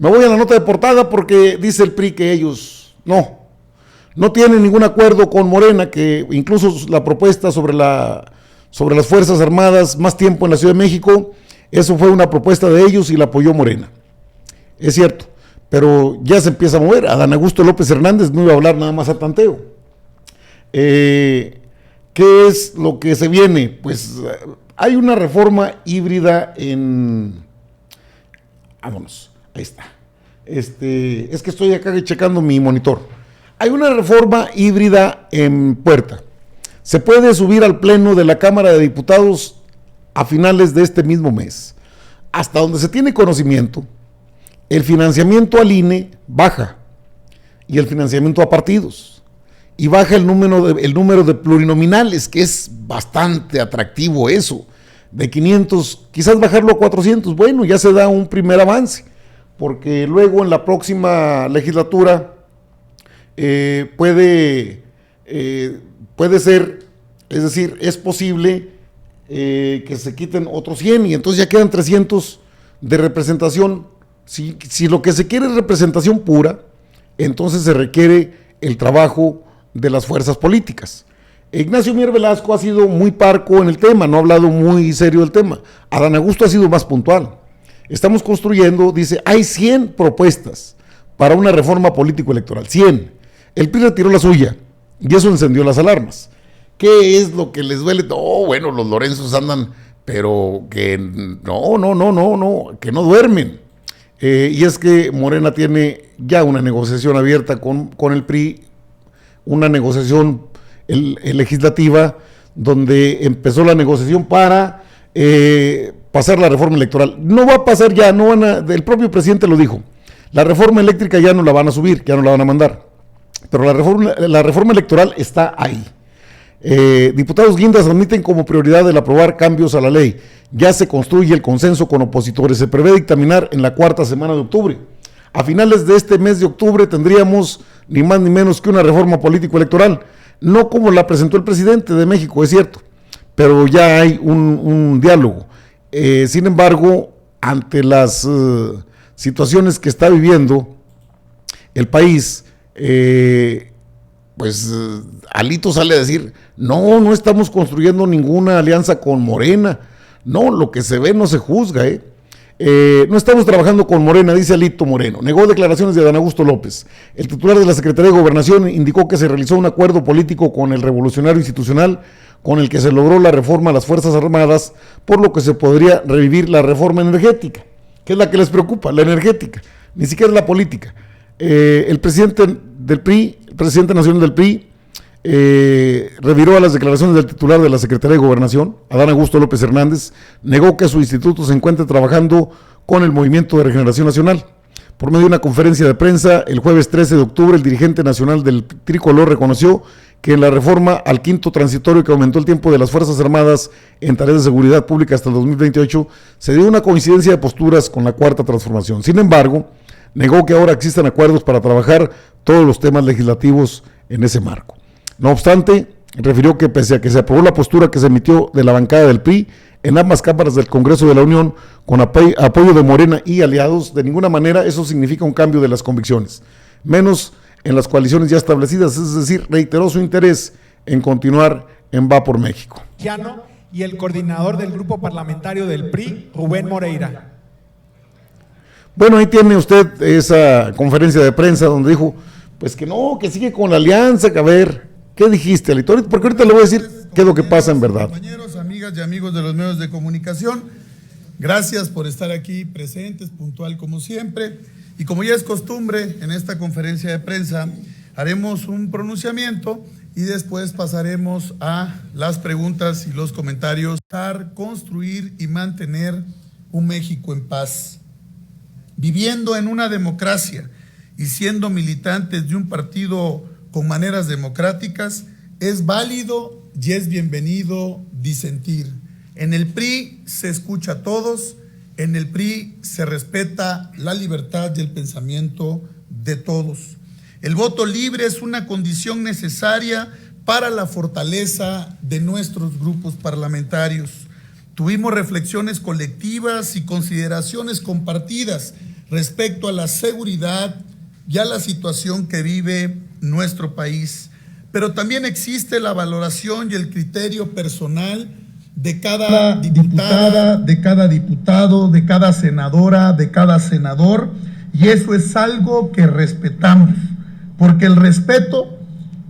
Me voy a la nota de portada porque dice el PRI que ellos no tienen ningún acuerdo con Morena, que incluso la propuesta sobre las Fuerzas Armadas, más tiempo en la Ciudad de México, eso fue una propuesta de ellos y la apoyó Morena. Es cierto, pero ya se empieza a mover. Adán Augusto López Hernández no iba a hablar nada más a tanteo. ¿Qué es lo que se viene? Pues hay una reforma híbrida Vámonos, ahí está. Es que estoy acá checando mi monitor. Hay una reforma híbrida en puerta. Se puede subir al pleno de la Cámara de Diputados a finales de este mismo mes. Hasta donde se tiene conocimiento, el financiamiento al INE baja y el financiamiento a partidos. Y baja el número de plurinominales, que es bastante atractivo eso. De 500, quizás bajarlo a 400, bueno, ya se da un primer avance, porque luego en la próxima legislatura puede ser, es decir, es posible que se quiten otros 100 y entonces ya quedan 300 de representación. Si lo que se quiere es representación pura, entonces se requiere el trabajo de las fuerzas políticas. Ignacio Mier Velasco ha sido muy parco en el tema, no ha hablado muy serio del tema. Adán Augusto ha sido más puntual. Estamos construyendo, dice, hay 100 propuestas para una reforma político-electoral, 100. El PRI retiró la suya y eso encendió las alarmas. ¿Qué es lo que les duele? Bueno, los Lorenzos andan, pero que que no duermen. Y es que Morena tiene ya una negociación abierta con el PRI, una negociación legislativa, donde empezó la negociación para pasar la reforma electoral. No va a pasar ya, el propio presidente lo dijo, la reforma eléctrica ya no la van a subir, ya no la van a mandar, pero la reforma electoral está ahí. Diputados guindas admiten como prioridad el aprobar cambios a la ley. Ya se construye el consenso con opositores. Se prevé dictaminar en la cuarta semana de octubre. A finales de este mes de octubre tendríamos ni más ni menos que una reforma político-electoral. No como la presentó el presidente de México, es cierto, pero ya hay un diálogo. Sin embargo, ante las situaciones que está viviendo el país, Alito sale a decir, no estamos construyendo ninguna alianza con Morena. No, lo que se ve no se juzga, no estamos trabajando con Morena, dice Alito Moreno. Negó declaraciones de Adán Augusto López. El titular de la Secretaría de Gobernación indicó que se realizó un acuerdo político con el Revolucionario Institucional con el que se logró la reforma a las Fuerzas Armadas, por lo que se podría revivir la reforma energética, que es la que les preocupa, la energética, ni siquiera la política. El presidente del PRI, el presidente nacional del PRI, reviró a las declaraciones del titular de la Secretaría de Gobernación, Adán Augusto López Hernández. Negó que su instituto se encuentre trabajando con el Movimiento de Regeneración Nacional. Por medio de una conferencia de prensa, el jueves 13 de octubre, el dirigente nacional del Tricolor reconoció que en la reforma al quinto transitorio que aumentó el tiempo de las Fuerzas Armadas en tareas de seguridad pública hasta el 2028, se dio una coincidencia de posturas con la cuarta transformación. Sin embargo, negó que ahora existan acuerdos para trabajar todos los temas legislativos en ese marco. No obstante, refirió que pese a que se aprobó la postura que se emitió de la bancada del PRI en ambas cámaras del Congreso de la Unión con apoyo de Morena y aliados, de ninguna manera eso significa un cambio de las convicciones, menos en las coaliciones ya establecidas, es decir, reiteró su interés en continuar en Va por México. Y el coordinador del grupo parlamentario del PRI, Rubén Moreira. Bueno, ahí tiene usted esa conferencia de prensa donde dijo, pues que no, que sigue con la alianza, que a ver, ¿qué dijiste, Alito? Porque ahorita le voy a decir qué es lo que pasa en verdad. Compañeros, amigas y amigos de los medios de comunicación, gracias por estar aquí presentes, puntual como siempre. Y como ya es costumbre, en esta conferencia de prensa haremos un pronunciamiento y después pasaremos a las preguntas y los comentarios. Construir y mantener un México en paz. Viviendo en una democracia y siendo militantes de un partido con maneras democráticas, es válido y es bienvenido disentir. En el PRI se escucha a todos, en el PRI se respeta la libertad y el pensamiento de todos. El voto libre es una condición necesaria para la fortaleza de nuestros grupos parlamentarios. Tuvimos reflexiones colectivas y consideraciones compartidas respecto a la seguridad y a la situación que vive nuestro país. Pero también existe la valoración y el criterio personal de cada diputada, de cada diputado, de cada senadora, de cada senador, y eso es algo que respetamos, porque el respeto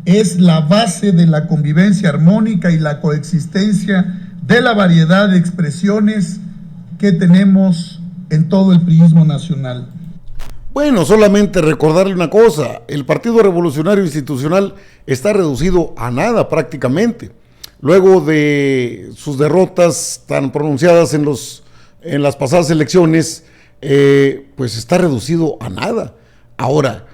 es la base de la convivencia armónica y la coexistencia de la variedad de expresiones que tenemos en todo el priismo nacional. Bueno, solamente recordarle una cosa, el Partido Revolucionario Institucional está reducido a nada prácticamente. Luego de sus derrotas tan pronunciadas en las pasadas elecciones, pues está reducido a nada. Ahora,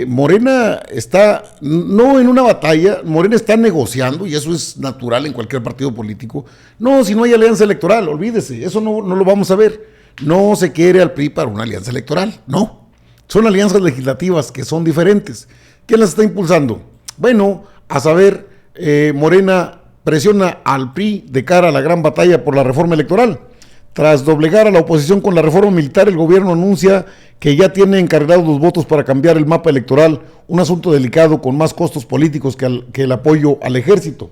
Morena está no en una batalla, Morena está negociando, y eso es natural en cualquier partido político. No, si no hay alianza electoral, olvídese, eso no lo vamos a ver. No se quiere al PRI para una alianza electoral, no. Son alianzas legislativas que son diferentes. ¿Quién las está impulsando? Bueno, a saber, Morena presiona al PRI de cara a la gran batalla por la reforma electoral. Tras doblegar a la oposición con la reforma militar, el gobierno anuncia que ya tiene encargados los votos para cambiar el mapa electoral, un asunto delicado con más costos políticos que el apoyo al ejército.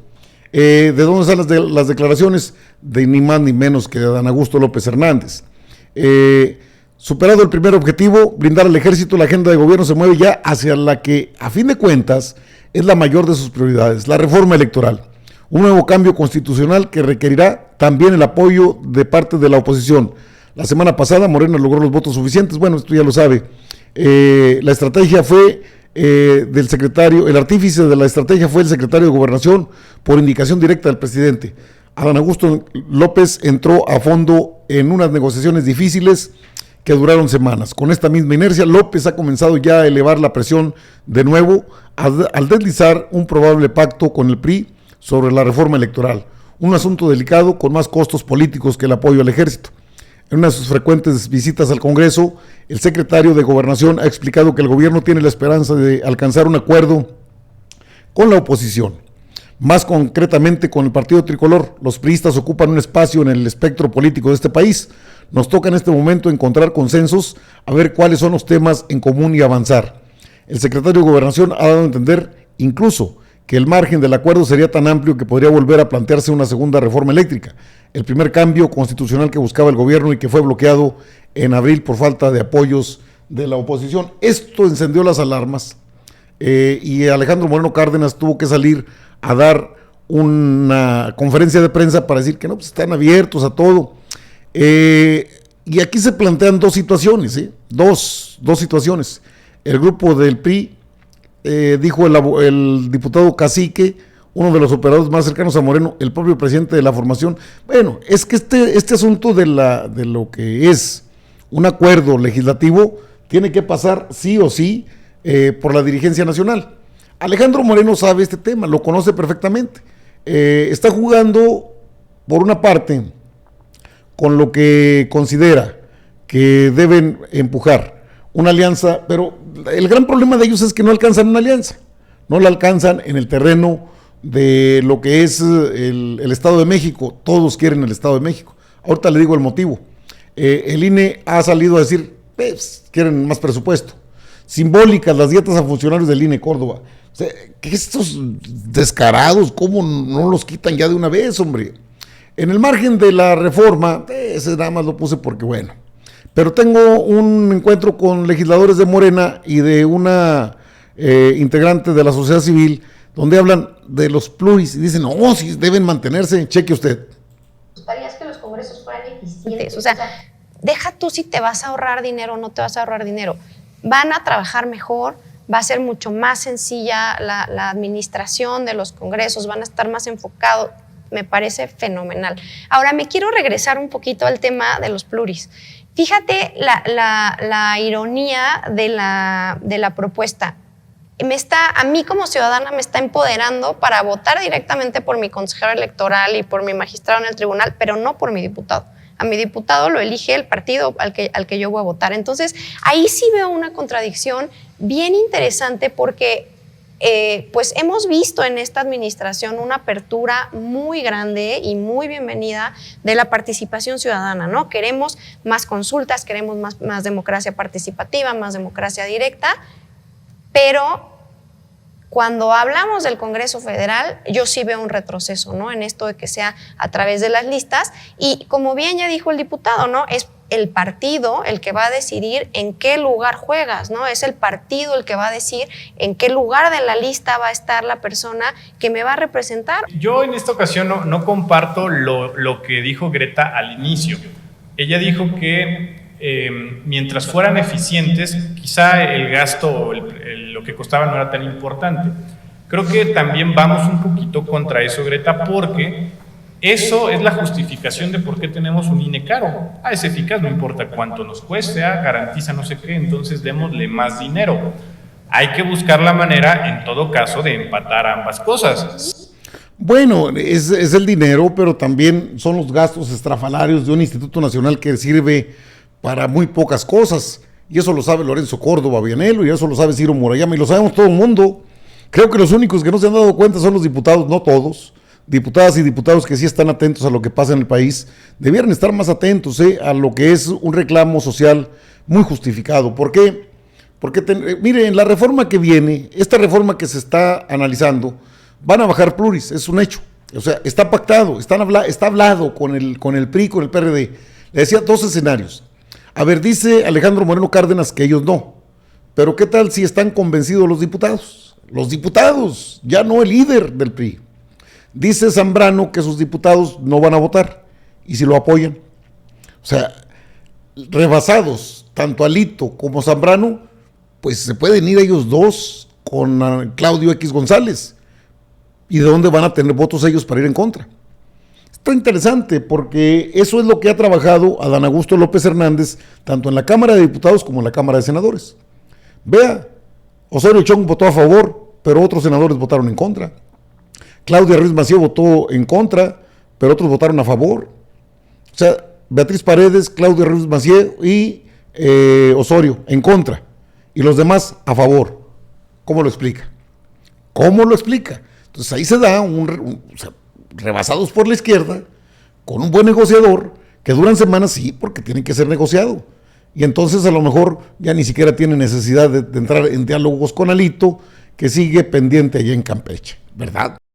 ¿De dónde salen las declaraciones? De ni más ni menos que de Adán Augusto López Hernández. Superado el primer objetivo, blindar al ejército, la agenda de gobierno se mueve ya hacia la que, a fin de cuentas, es la mayor de sus prioridades, la reforma electoral. Un nuevo cambio constitucional que requerirá también el apoyo de parte de la oposición. La semana pasada Morena logró los votos suficientes, bueno, esto ya lo sabe. La estrategia fue del secretario, el artífice de la estrategia fue el secretario de Gobernación por indicación directa del presidente. Adán Augusto López entró a fondo en unas negociaciones difíciles que duraron semanas. Con esta misma inercia, López ha comenzado ya a elevar la presión de nuevo al deslizar un probable pacto con el PRI sobre la reforma electoral, un asunto delicado con más costos políticos que el apoyo al ejército. En una de sus frecuentes visitas al Congreso, el secretario de Gobernación ha explicado que el gobierno tiene la esperanza de alcanzar un acuerdo con la oposición. Más concretamente con el Partido Tricolor, los priistas ocupan un espacio en el espectro político de este país. Nos toca en este momento encontrar consensos, a ver cuáles son los temas en común y avanzar. El secretario de Gobernación ha dado a entender incluso que el margen del acuerdo sería tan amplio que podría volver a plantearse una segunda reforma eléctrica, el primer cambio constitucional que buscaba el gobierno y que fue bloqueado en abril por falta de apoyos de la oposición. Esto encendió las alarmas y Alejandro Moreno Cárdenas tuvo que salir a dar una conferencia de prensa para decir que no, pues están abiertos a todo. Y aquí se plantean dos situaciones, dos situaciones. El grupo del PRI, dijo el diputado Cacique, uno de los operadores más cercanos a Moreno, el propio presidente de la formación. Bueno, es que este asunto de lo que es un acuerdo legislativo tiene que pasar sí o sí por la dirigencia nacional. Alejandro Moreno sabe este tema, lo conoce perfectamente. Está jugando, por una parte, con lo que considera que deben empujar una alianza, pero el gran problema de ellos es que no alcanzan una alianza, no la alcanzan en el terreno de lo que es el Estado de México. Todos quieren el Estado de México. Ahorita le digo el motivo. El INE ha salido a decir, pues, quieren más presupuesto. Simbólicas las dietas a funcionarios del INE Córdoba. O sea, que estos descarados, ¿cómo no los quitan ya de una vez, hombre? En el margen de la reforma, ese nada más lo puse porque bueno. Pero tengo un encuentro con legisladores de Morena y de una integrante de la sociedad civil, donde hablan de los pluris y dicen, no, si deben mantenerse, cheque usted. Me gustaría que los congresos fueran eficientes. O sea, deja tú si te vas a ahorrar dinero o no te vas a ahorrar dinero. Van a trabajar mejor, va a ser mucho más sencilla la administración de los congresos, van a estar más enfocados. Me parece fenomenal. Ahora, me quiero regresar un poquito al tema de los pluris. Fíjate la ironía de la propuesta. A mí como ciudadana me está empoderando para votar directamente por mi consejero electoral y por mi magistrado en el tribunal, pero no por mi diputado. A mi diputado lo elige el partido al que yo voy a votar. Entonces, ahí sí veo una contradicción bien interesante porque pues hemos visto en esta administración una apertura muy grande y muy bienvenida de la participación ciudadana, ¿no? Queremos más consultas, queremos más democracia participativa, más democracia directa, pero cuando hablamos del Congreso Federal, yo sí veo un retroceso, ¿no? En esto de que sea a través de las listas. Y como bien ya dijo el diputado, ¿no? Es el partido el que va a decidir en qué lugar juegas, ¿no? Es el partido el que va a decir en qué lugar de la lista va a estar la persona que me va a representar. Yo en esta ocasión no comparto lo que dijo Greta al inicio. Ella dijo que mientras fueran eficientes, quizá el gasto, lo que costaba no era tan importante. Creo que también vamos un poquito contra eso, Greta, porque eso es la justificación de por qué tenemos un INE caro. Es eficaz, no importa cuánto nos cueste, garantiza no sé qué, entonces démosle más dinero. Hay que buscar la manera, en todo caso, de empatar ambas cosas. Bueno, es el dinero, pero también son los gastos estrafalarios de un Instituto Nacional que sirve para muy pocas cosas, y eso lo sabe Lorenzo Córdoba Vianello, y eso lo sabe Ciro Murayama, y lo sabemos todo el mundo. Creo que los únicos que no se han dado cuenta son los diputados, no todos, diputadas y diputados que sí están atentos a lo que pasa en el país, debieran estar más atentos a lo que es un reclamo social muy justificado. ¿Por qué? Porque, miren, la reforma que viene, esta reforma que se está analizando, van a bajar pluris, es un hecho. O sea, está pactado, está hablado con el PRI, con el PRD. Le decía dos escenarios. A ver, dice Alejandro Moreno Cárdenas que ellos no, pero ¿qué tal si están convencidos los diputados? Los diputados, ya no el líder del PRI. Dice Zambrano que sus diputados no van a votar, y si lo apoyan. O sea, rebasados, tanto Alito como Zambrano, pues se pueden ir ellos dos con Claudio X González. ¿Y de dónde van a tener votos ellos para ir en contra? Está interesante porque eso es lo que ha trabajado Adán Augusto López Hernández, tanto en la Cámara de Diputados como en la Cámara de Senadores. Vea, Osorio Chong votó a favor, pero otros senadores votaron en contra. Claudia Ruiz Massieu votó en contra, pero otros votaron a favor. O sea, Beatriz Paredes, Claudia Ruiz Massieu y Osorio en contra, y los demás a favor. ¿Cómo lo explica? ¿Cómo lo explica? Entonces ahí se da o sea, rebasados por la izquierda, con un buen negociador, que duran semanas, sí, porque tienen que ser negociado. Y entonces a lo mejor ya ni siquiera tiene necesidad de entrar en diálogos con Alito, que sigue pendiente allá en Campeche, ¿verdad?